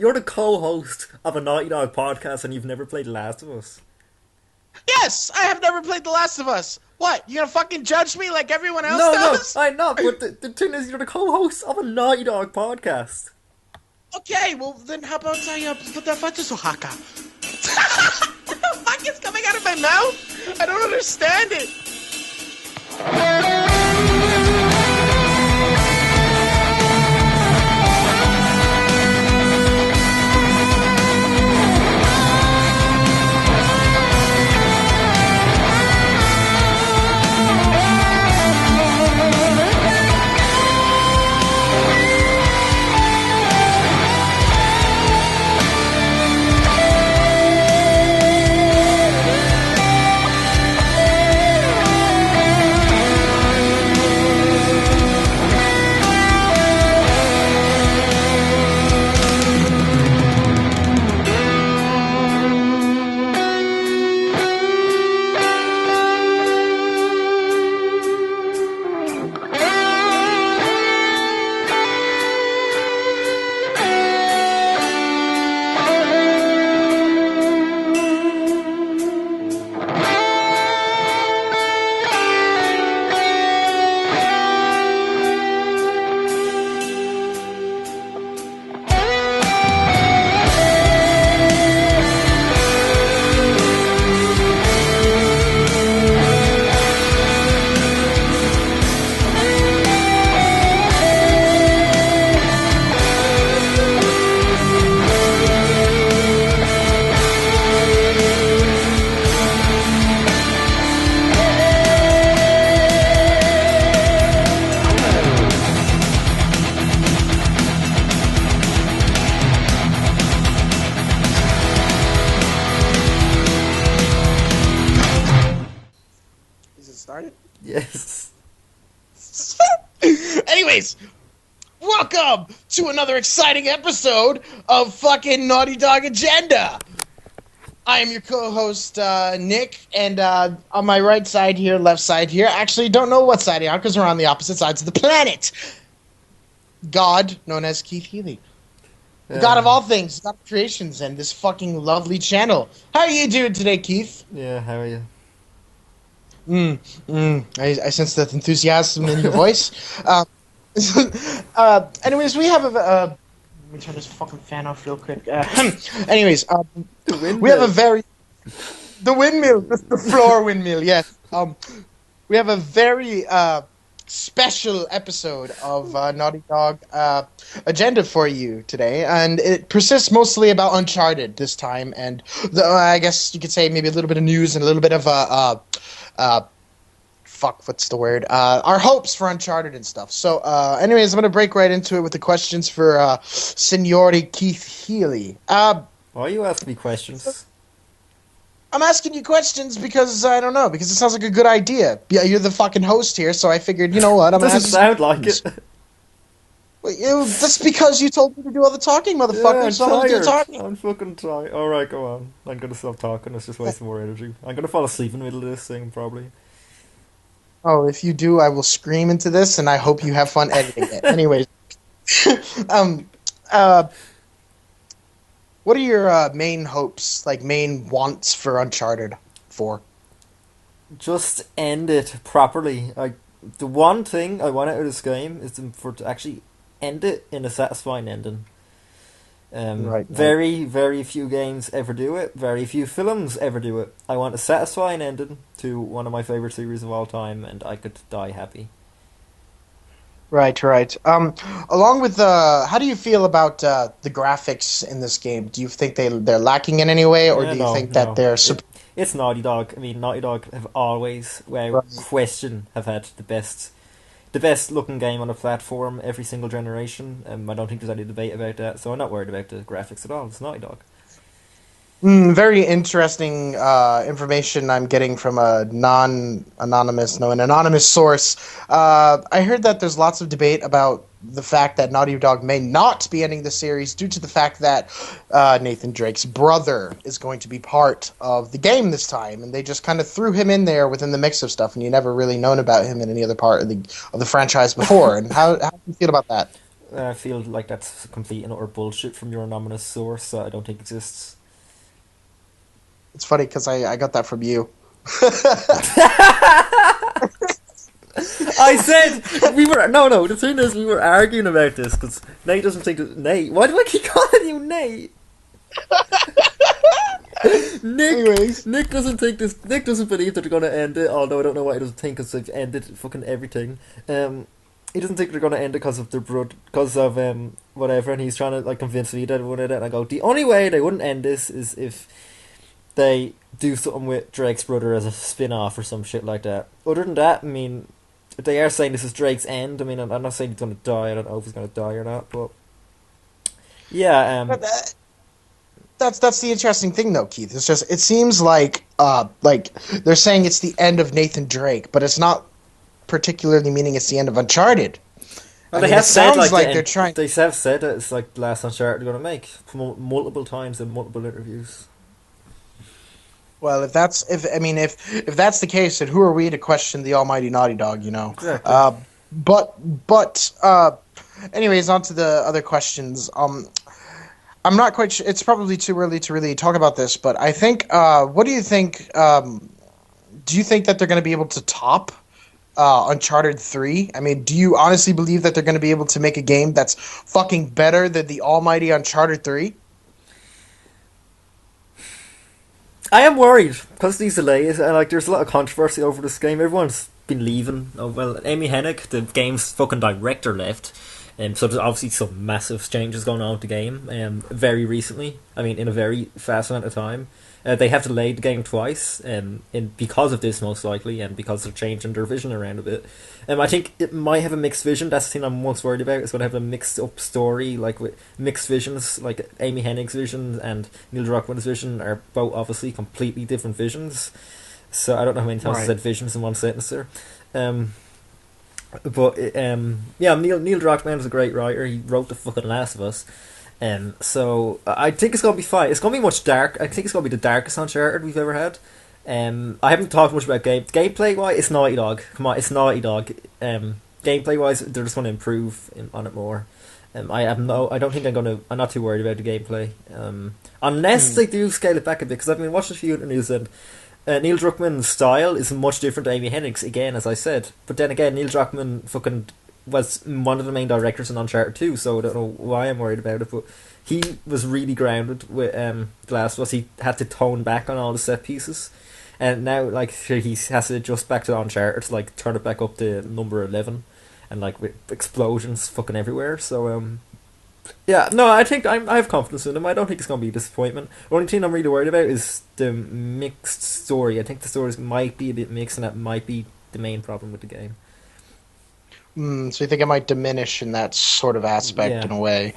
You're the co-host of a Naughty Dog podcast and you've never played The Last of Us. Yes, I have never played The Last of Us. What? You gonna fucking judge me like everyone else No, does? I'm not, but the thing is, you're the co-host of a Naughty Dog podcast. Okay, well then how about I put that fata sohaka? What the fuck is coming out of my mouth? I don't understand it. Started? Yes. Anyways, welcome to another exciting episode of fucking Naughty Dog Agenda. I am your co-host, Nick, and on my right side here, left side here, actually don't know what side you are because we're on the opposite sides of the planet. God, known as Keith Healy. The God of all things, God of creations, and this fucking lovely channel. How are you doing today, Keith? Yeah, how are you? I sense that enthusiasm in your voice. Anyways, we have a... let me turn this fucking fan off real quick. Anyways, we have a very... The windmill, the floor windmill, yes. We have a very special episode of Naughty Dog Agenda for you today, and it persists mostly about Uncharted this time, and I guess you could say maybe a little bit of news and a little bit of what's the word? Our hopes for Uncharted and stuff. So, anyways, I'm going to break right into it with the questions for Seniority Keith Healy. Why are you asking me questions? I'm asking you questions because, I don't know, because it sounds like a good idea. Yeah, you're the fucking host here, so I figured, you know what, I'm going to ask... Doesn't sound like it. Well, that's because you told me to do all the talking, motherfucker, Yeah, so I'm going to do the tired. talking. I'm fucking tired. Alright, go on. I'm going to stop talking. It's just wasting more energy. I'm going to fall asleep in the middle of this thing, probably. Oh, if you do, I will scream into this, and I hope you have fun editing it. Anyways, what are your main hopes, like main wants for Uncharted 4? Just end it properly. The one thing I want out of this game is to actually end it in a satisfying ending. Right. Very, very few games ever do it. Very few films ever do it. I want a satisfying ending to one of my favorite series of all time, and I could die happy. Right. Along with how do you feel about the graphics in this game? Do you think they're lacking in any way, or do you think that they're... It's Naughty Dog. I mean, Naughty Dog have always, without question, have had the best looking game on a platform every single generation. I don't think there's any debate about that, so I'm not worried about the graphics at all. It's Naughty Dog. Very interesting information I'm getting from an anonymous source. I heard that there's lots of debate about the fact that Naughty Dog may not be ending the series due to the fact that Nathan Drake's brother is going to be part of the game this time, and they just kind of threw him in there within the mix of stuff, and you never really known about him in any other part of the franchise before. And how do you feel about that? I feel like that's complete and utter bullshit from your anonymous source that I don't think exists. It's funny because I got that from you. I said we were no. The thing is, we were arguing about this because Nate doesn't think Nate. Why do I keep calling you Nate? Anyways, Nick doesn't think this. Nick doesn't believe that they're gonna end it. Although I don't know why he doesn't think because they've ended fucking everything. He doesn't think they're gonna end it because of their because of whatever, and he's trying to like convince me that they would end it. And I go, the only way they wouldn't end this is if they do something with Drake's brother as a spin-off or some shit like that. Other than that, I mean, they are saying this is Drake's end. I mean, I'm not saying he's gonna die. I don't know if he's gonna die or not, but yeah. but that's the interesting thing, though, Keith. It's just it seems like they're saying it's the end of Nathan Drake, but it's not particularly meaning it's the end of Uncharted. Well, I mean, it sounds like they're trying. They have said that it's like the last Uncharted they're gonna make multiple times in multiple interviews. Well, if that's the case, then who are we to question the almighty Naughty Dog? You know. Exactly. Anyways, on to the other questions. I'm not quite sure. It's probably too early to really talk about this, but I think. What do you think? Do you think that they're going to be able to top Uncharted 3? I mean, do you honestly believe that they're going to be able to make a game that's fucking better than the almighty Uncharted 3? I am worried because these delays. Like, there's a lot of controversy over this game. Everyone's been leaving. Oh well, Amy Hennig, the game's fucking director, left. So there's obviously some massive changes going on with the game. Very recently, I mean, in a very fast amount of time, they have delayed the game twice. Because of this, most likely, and because they're changing their vision around a bit. I think it might have a mixed vision. That's the thing I'm most worried about. It's going to have a mixed up story, like with mixed visions. Like Amy Hennig's vision and Neil Druckmann's vision are both obviously completely different visions. So I don't know how many times I said visions in one sentence there. Yeah, Neil Druckmann is a great writer. He wrote the fucking Last of Us. So I think it's gonna be fine. It's gonna be much dark. I think it's gonna be the darkest Uncharted we've ever had. I haven't talked much about gameplay wise. It's Naughty Dog. Come on, it's Naughty Dog. Gameplay wise, they're just gonna improve on it more. I don't think I'm not too worried about the gameplay. Unless they do scale it back a bit, because I've been watching a few interviews and Neil Druckmann's style is much different to Amy Hennig's, again, as I said. But then again, Neil Druckmann fucking was one of the main directors in Uncharted 2, so I don't know why I'm worried about it, but he was really grounded with The Last of Us. He had to tone back on all the set pieces, and now like he has to adjust back to Uncharted to like turn it back up to number 11, and like with explosions fucking everywhere. So yeah, no, I think I have confidence in him. I don't think it's going to be a disappointment. The only thing I'm really worried about is the mixed story. I think the stories might be a bit mixed, and that might be the main problem with the game. So you think it might diminish in that sort of aspect in a way?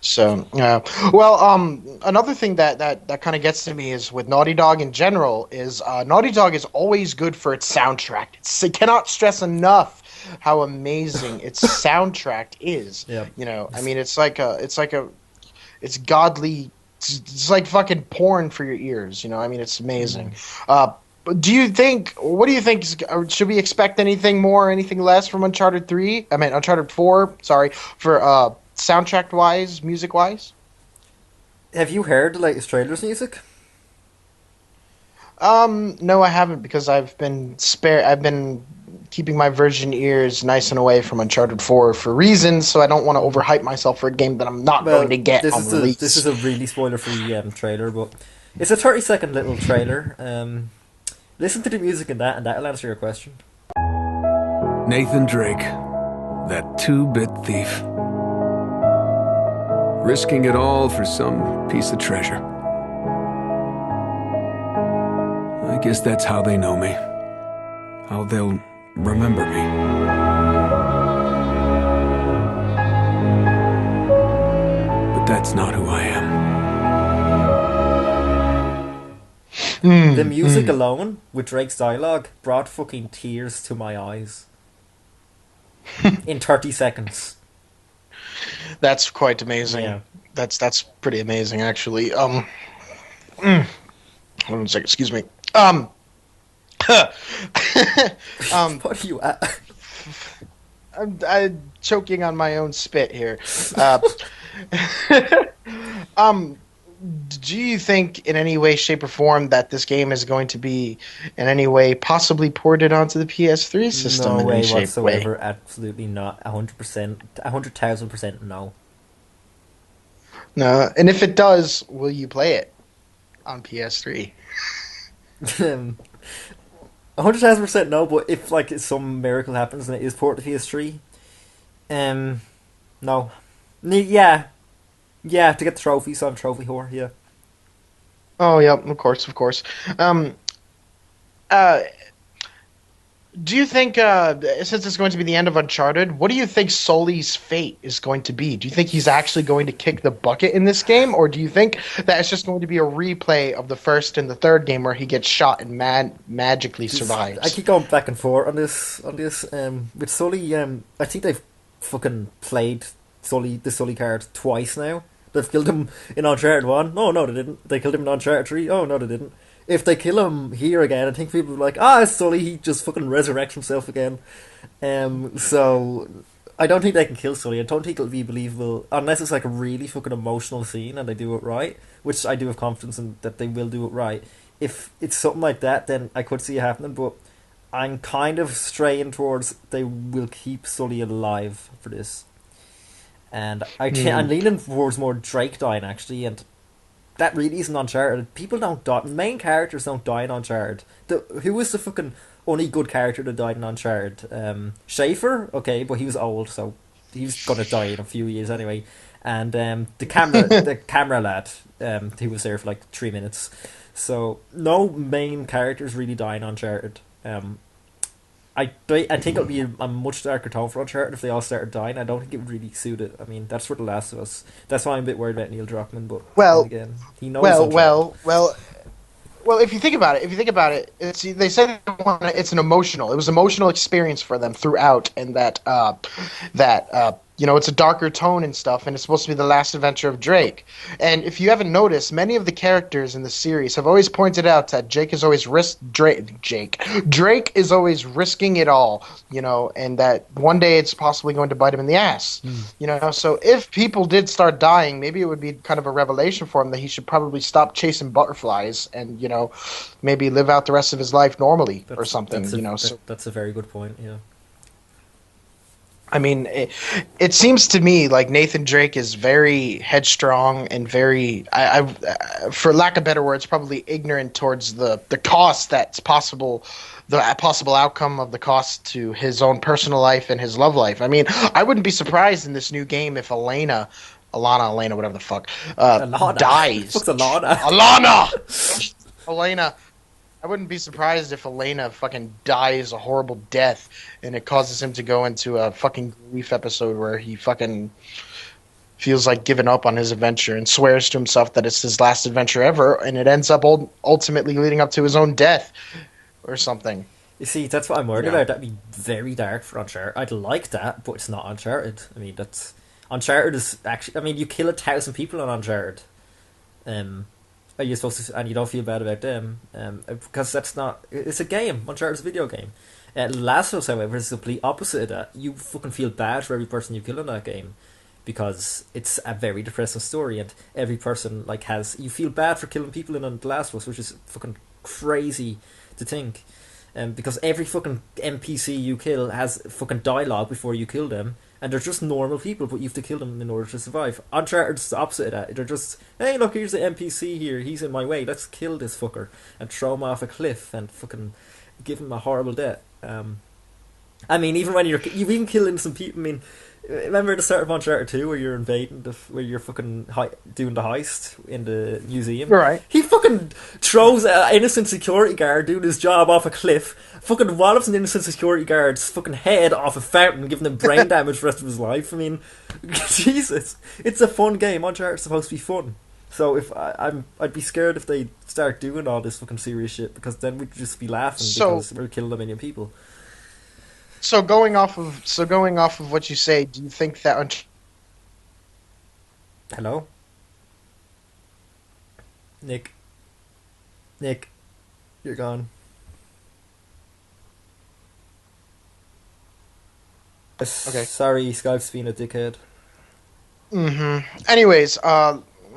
So, another thing that kind of gets to me is with Naughty Dog in general is Naughty Dog is always good for its soundtrack. It cannot stress enough how amazing its soundtrack is. Yeah. You know, I mean, it's godly. It's like fucking porn for your ears. You know, I mean, it's amazing. What do you think? Should we expect anything more, anything less from Uncharted 3? I mean, Uncharted 4. Sorry, for soundtrack wise, music wise. Have you heard the latest trailer's music? No, I haven't, because I've been keeping my virgin ears nice and away from Uncharted 4 for reasons, so I don't want to overhype myself for a game that I'm not going to get on release. This is a really spoiler-free trailer, but it's a 30-second little trailer. Listen to the music in that, and that'll answer your question. Nathan Drake, that 2-bit thief. Risking it all for some piece of treasure. I guess that's how they know me. How they'll remember me. But that's not who I am. The music alone, with Drake's dialogue, brought fucking tears to my eyes. In 30 seconds. That's quite amazing. Yeah. That's pretty amazing, actually. Hold on a second, excuse me. What are you at? I'm choking on my own spit here. Uh, um, do you think in any way, shape, or form that this game is going to be in any way possibly ported onto the PS3 system No in any way shape way? whatsoever. Absolutely not. 100%, 100,000% no. No, and if it does, will you play it on PS3? 100,000% no. But if like some miracle happens and it is ported to PS3, um, no, yeah, yeah, to get the trophy. So I'm trophy whore. Yeah. Oh, yeah, of course, of course. Um, uh, Do you think, since it's going to be the end of Uncharted, what do you think Sully's fate is going to be? Do you think he's actually going to kick the bucket in this game, or do you think that it's just going to be a replay of the first and the third game where he gets shot and magically I survives? keep going back and forth on this. With Sully, I think they've fucking played the Sully card twice now. They've killed him in Uncharted 1. Oh, no, they didn't. They killed him in Uncharted 3. Oh, no, they didn't. If they kill him here again, I think people will be like, it's Sully, he just fucking resurrects himself again. So, I don't think they can kill Sully. I don't think it'll be believable, unless it's like a really fucking emotional scene and they do it right, which I do have confidence in that they will do it right. If it's something like that, then I could see it happening, but I'm kind of straying towards they will keep Sully alive for this. And I'm Hmm. leaning towards more Drake dying actually, and that really isn't Uncharted. People don't die. Main characters don't die in Uncharted. Who was the fucking only good character that died in Uncharted? Schaefer, okay, but he was old, so he's gonna die in a few years anyway. And the camera lad, he was there for like 3 minutes. So no main characters really die in Uncharted. I think it'll be a much darker tone for Uncharted if they all started dying. I don't think it would really suit it. I mean, that's for The Last of Us. That's why I'm a bit worried about Neil Druckmann, but then Well, again, he knows well, Uncharted. well, well. Well, if you think about it, they said it's an emotional. It was an emotional experience for them throughout, and that it's a darker tone and stuff, and it's supposed to be the last adventure of Drake. And if you haven't noticed, many of the characters in the series have always pointed out that Drake is always risking it all, and that one day it's possibly going to bite him in the ass. Hmm. So if people did start dying, maybe it would be kind of a revelation for him that he should probably stop chasing butterflies and maybe live out the rest of his life normally or something. That's a very good point. Yeah. I mean, it seems to me like Nathan Drake is very headstrong and very, for lack of better words, probably ignorant towards the cost that's possible, the possible outcome of the cost to his own personal life and his love life. I mean, I wouldn't be surprised in this new game if Elena, whatever the fuck, Alana. dies. Fuck's Alana. Alana, Elena. I wouldn't be surprised if Elena fucking dies a horrible death and it causes him to go into a fucking grief episode where he fucking feels like giving up on his adventure and swears to himself that it's his last adventure ever, and it ends up ultimately leading up to his own death or something. You see, that's what I'm You worried know. about. That'd be very dark for Uncharted. I'd like that, but it's not Uncharted. I mean, that's Uncharted is actually. I mean, you kill 1,000 people on Uncharted. Um, are you supposed to? And you don't feel bad about them, because that's not. It's a game. Uncharted's a video game. Last of Us, however, is the complete opposite of that. You fucking feel bad for every person you kill in that game, because it's a very depressing story, and every person has you feel bad for killing people in The Last of Us, which is fucking crazy to think. Because every fucking NPC you kill has fucking dialogue before you kill them, and they're just normal people, but you have to kill them in order to survive. Uncharted's the opposite of that. They're just, hey, look, here's the NPC here. He's in my way. Let's kill this fucker and throw him off a cliff and fucking give him a horrible death. I mean, even when you even kill innocent people. I mean, remember the start of Uncharted 2 where you're invading where you're fucking doing the heist in the museum? You're right. He fucking throws an innocent security guard doing his job off a cliff, fucking wallops an innocent security guard's fucking head off a fountain, giving him brain damage for the rest of his life. I mean, Jesus, it's a fun game. Uncharted's supposed to be fun. So if I'd be scared if they start doing all this fucking serious shit, because then we'd just be laughing So because we're killing a million people. so going off of what you say, do you think that Hello, Nick. Nick, you're gone. Okay. Sorry, Skype's being a dickhead. Anyways,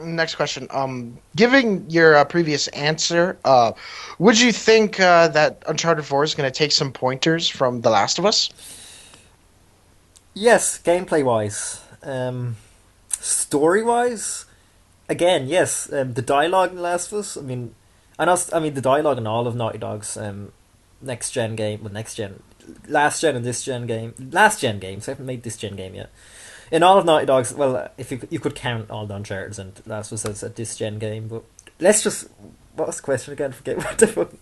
next question. Giving your previous answer, would you think that Uncharted 4 is going to take some pointers from The Last of Us? Yes, gameplay wise. Story wise, again, yes. The dialogue in The Last of Us. I mean the dialogue in all of Naughty Dog's next gen game, well, next gen, last gen and this gen game, last gen games. I haven't made this gen game yet. In all of Naughty Dog's, well, if you could count all the Uncharted and Last of Us as a this gen game, but let's just, what was the question again? Forget what the fuck.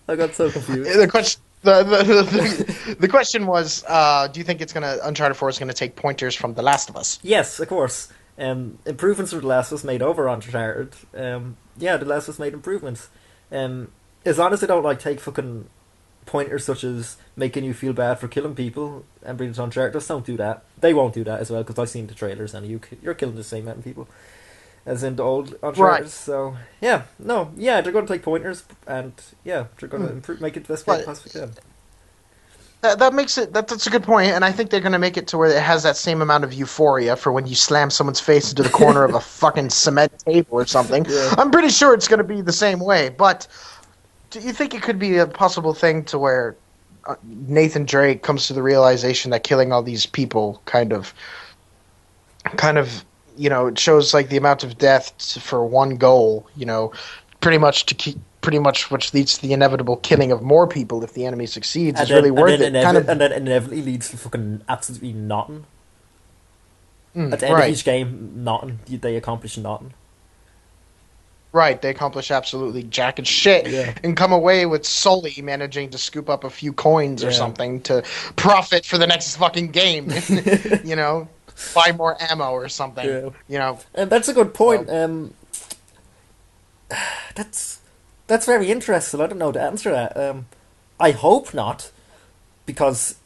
I got so confused. The question. The question was, do you think it's gonna Uncharted 4 is gonna take pointers from The Last of Us? Yes, of course. Improvements for The Last of Us made over Uncharted. Yeah, The Last of Us made improvements. As long as they don't like take fucking pointers such as making you feel bad for killing people and bring it to Uncharted, just don't do that. They won't do that as well because I've seen the trailers and you're killing the same amount of people as in the old Uncharted. Right. So yeah, no, yeah, they're going to take pointers and yeah, they're going to improve, make it the best game But possibly can. that makes it that's a good point, and I think they're gonna make it to where it has that same amount of euphoria for when you slam someone's face into the corner of a fucking cement table or something. Yeah. I'm pretty sure it's gonna be the same way, but do you think it could be a possible thing to where Nathan Drake comes to the realization that killing all these people kind of, it shows like the amount of death for one goal, pretty much which leads to the inevitable killing of more people if the enemy succeeds is really worth it. And then inevitably leads to fucking absolutely nothing. At the end of each game, nothing. They accomplish nothing. Right, they accomplish absolutely jack and shit, Yeah. and come away with Sully managing to scoop up a few coins or Yeah. something to profit for the next fucking game. Buy more ammo or something. Yeah. And that's a good point. That's very interesting. I don't know the answer to that. I hope not, because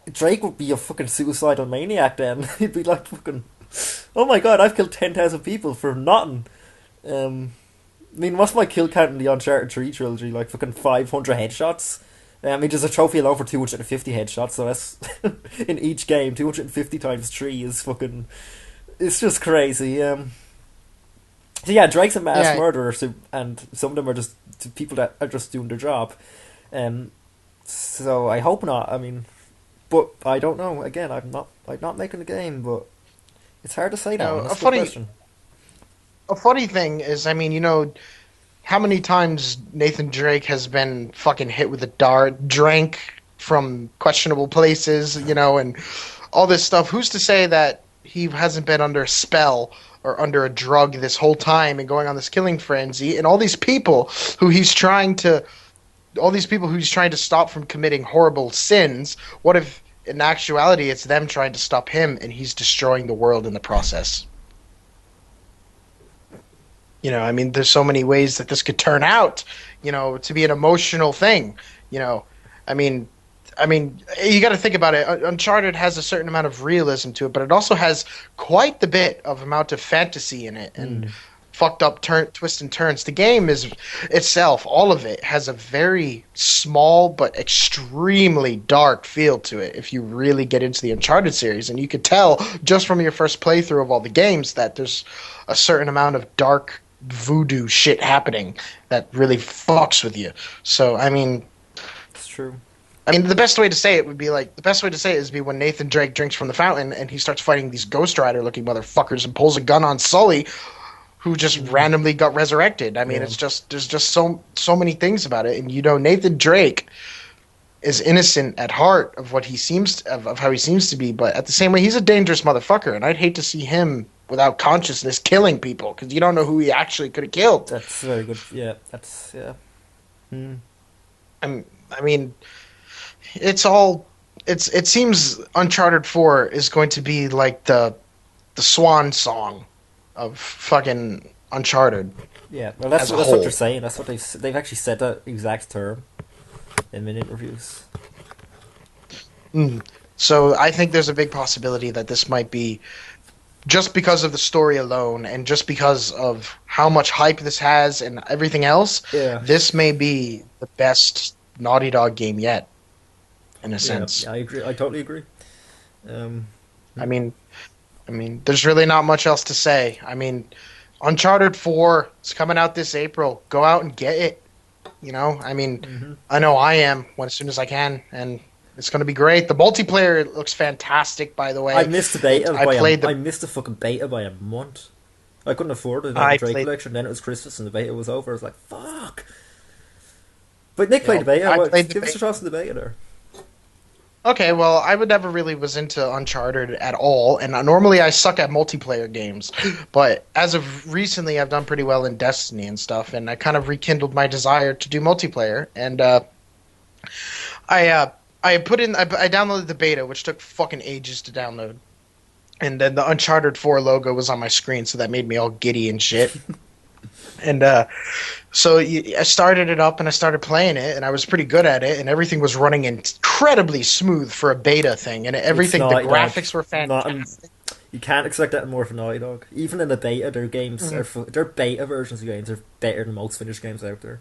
Drake would be a fucking suicidal maniac then. He'd be like fucking, oh my god, I've killed 10,000 people for nothing. I mean, what's my kill count in the Uncharted 3 trilogy? Like fucking 500 headshots? I mean, there's a trophy alone for 250 headshots, so that's in each game. 250 times 3 is fucking, it's just crazy. So yeah, Drake's a mass murderer, and some of them are just people that are just doing their job. So I hope not. I mean, but I don't know. Again, I'm not making the game, but it's hard to say now. That's a good question. A funny thing is, I mean, how many times Nathan Drake has been fucking hit with a dart, drank from questionable places, and all this stuff. Who's to say that he hasn't been under a spell or under a drug this whole time and going on this killing frenzy, and all these people who he's trying to stop from committing horrible sins? What if in actuality it's them trying to stop him and he's destroying the world in the process? I mean, there's so many ways that this could turn out, to be an emotional thing. I mean, you got to think about it. Uncharted has a certain amount of realism to it, but it also has quite the bit of amount of fantasy in it and fucked up twists and turns. The game is itself, all of it, has a very small but extremely dark feel to it if you really get into the Uncharted series. And you could tell just from your first playthrough of all the games that there's a certain amount of dark voodoo shit happening that really fucks with you. So, I mean, it's true. I mean, the best way to say it is when Nathan Drake drinks from the fountain and he starts fighting these Ghost Rider looking motherfuckers and pulls a gun on Sully, who just randomly got resurrected. I mean, it's just, there's just so many things about it. And Nathan Drake is innocent at heart of what he seems of how he seems to be, but at the same way, he's a dangerous motherfucker, and I'd hate to see him without consciousness killing people, because you don't know who he actually could have killed. That's very good. Yeah, that's I mean, it seems Uncharted 4 is going to be like the swan song of fucking Uncharted. Yeah, well, that's what they're saying. That's what they've actually said that exact term in interviews. So I think there's a big possibility that this might be, just because of the story alone and just because of how much hype this has and everything else, this may be the best Naughty Dog game yet, in a sense. Yeah, I agree. I totally agree. Um, I mean, there's really not much else to say. I mean, Uncharted 4 is coming out this April. Go out and get it. You know, I mean, I know I am as soon as I can, and it's going to be great. The multiplayer looks fantastic, by the I way. missed the beta I by played I the missed the fucking beta by a month. I couldn't afford the Nathan I Drake played collection. Then it was Christmas and the beta was over. I was like, fuck. But Nick you played know, the beta. I played the Give us beta. a toss of the beta there. Okay, well, I would never really was into Uncharted at all, and normally I suck at multiplayer games. But as of recently, I've done pretty well in Destiny and stuff, and I kind of rekindled my desire to do multiplayer. And I I downloaded the beta, which took fucking ages to download, and then the Uncharted 4 logo was on my screen, so that made me all giddy and shit. And I started it up and I started playing it, and I was pretty good at it, and everything was running incredibly smooth for a beta thing, and It's everything, the Naughty Dog. graphics were Not, fantastic. you can't expect that more from Naughty Dog. Even in the beta, their games Mhm. their beta versions of games are better than most finished games out there.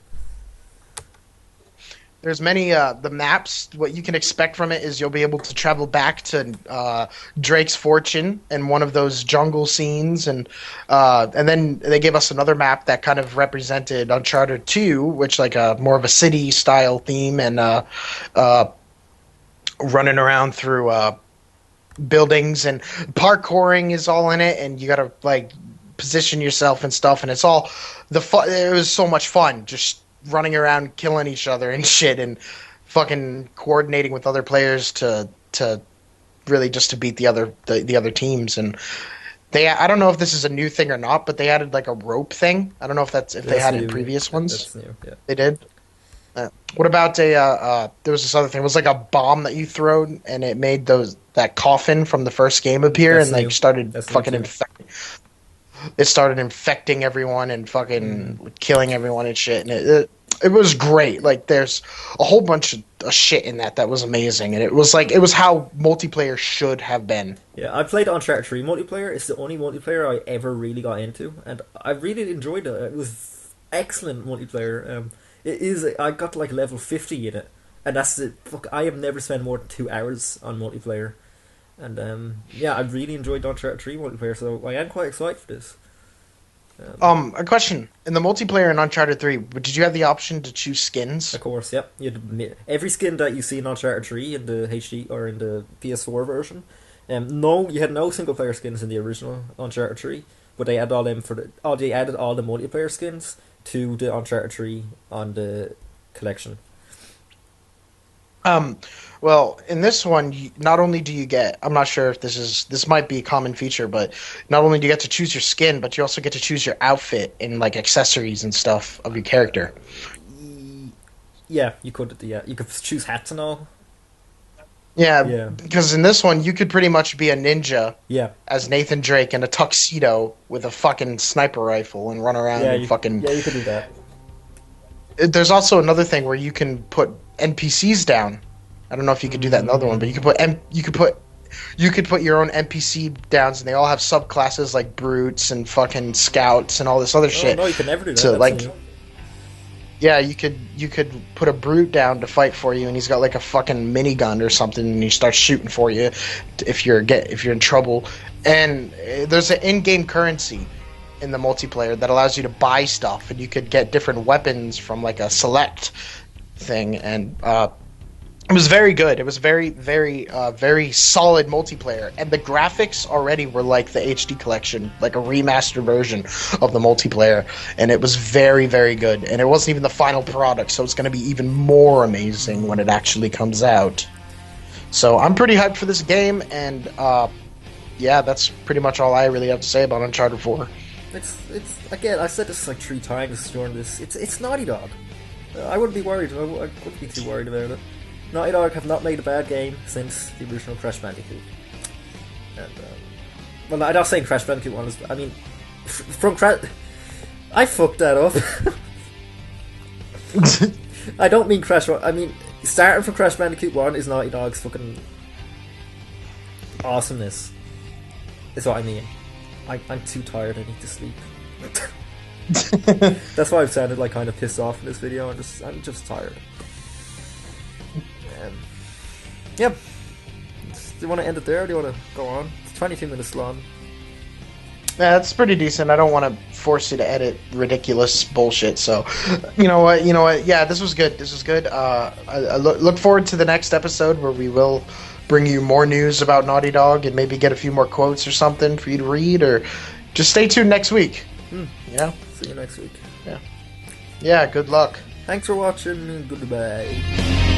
There's many the maps. What you can expect from it is you'll be able to travel back to Drake's Fortune and one of those jungle scenes, and then they gave us another map that kind of represented Uncharted 2, which like a more of a city style theme, and uh, running around through buildings, and parkouring is all in it, and you gotta like position yourself and stuff, and it's all the fun. It was so much fun just running around killing each other and shit, and fucking coordinating with other players to really just to beat the other teams. And I don't know if this is a new thing or not, but they added like a rope thing. I don't know if they That's had it in new. previous ones. That's new. Yeah. They did. What about there was this other thing. It was like a bomb that you throw, and it made that coffin from the first game appear, That's and like new. started That's new fucking too. infecting. It started infecting everyone and fucking killing everyone and shit. And it was great. Like there's a whole bunch of shit in that was amazing, and it was how multiplayer should have been. Yeah, I played Uncharted 3 multiplayer. It's the only multiplayer I ever really got into, and I really enjoyed it. It was excellent multiplayer. It is. I got to like level 50 in it, and that's it. Fuck, I have never spent more than 2 hours on multiplayer, and yeah, I really enjoyed Uncharted 3 multiplayer. So I am quite excited for this. A question: in the multiplayer in Uncharted 3, did you have the option to choose skins? Of course, yep. Every skin that you see in Uncharted 3 in the HD or in the PS4 version. No, you had no single player skins in the original Uncharted 3, but they added all them they added all the multiplayer skins to the Uncharted 3 on the collection. Well, in this one, not only do you get, I'm not sure if this might be a common feature, but not only do you get to choose your skin, but you also get to choose your outfit and like accessories and stuff of your character. Yeah, you could. Yeah, you could choose hats and all. Yeah, Yeah. because in this one, you could pretty much be a ninja Yeah, as Nathan Drake in a tuxedo with a fucking sniper rifle and run around and fucking. yeah, you could do that. There's also another thing where you can put NPCs down. I don't know if you could do that in the other one, but you could put your own NPC downs, and they all have subclasses like brutes and fucking scouts and all this other Oh shit. no, you could never do that. So That's like, new. yeah, you could put a brute down to fight for you, and he's got like a fucking minigun or something, and he starts shooting for you if you're in trouble. And there's an in-game currency in the multiplayer that allows you to buy stuff, and you could get different weapons from like a select thing, and it was very good. It was very, very, very solid multiplayer, and the graphics already were like the HD collection, like a remastered version of the multiplayer, and it was very, very good. And it wasn't even the final product, so it's going to be even more amazing when it actually comes out. So I'm pretty hyped for this game, and yeah, that's pretty much all I really have to say about Uncharted 4. It's again. I said this like 3 times during this. It's Naughty Dog. I wouldn't be worried. I wouldn't be too worried about it. Naughty Dog have not made a bad game since the original Crash Bandicoot. And well, I'm not saying Crash Bandicoot 1 is. I mean, from Crash, I fucked that up. I don't mean Crash. I mean, starting from Crash Bandicoot 1 is Naughty Dog's fucking awesomeness. Is what I mean. I'm too tired. I need to sleep. That's why I've sounded like kind of pissed off in this video. I'm just tired. Yep. you want to end it there, or do you want to go on? It's 22 minutes long. Yeah, that's pretty decent. I don't want to force you to edit ridiculous bullshit. So, you know what? Yeah, this was good. I look forward to the next episode where we will bring you more news about Naughty Dog and maybe get a few more quotes or something for you to read, or just stay tuned next week. You know? See you next week. Yeah. Yeah, good luck. Thanks for watching, and goodbye.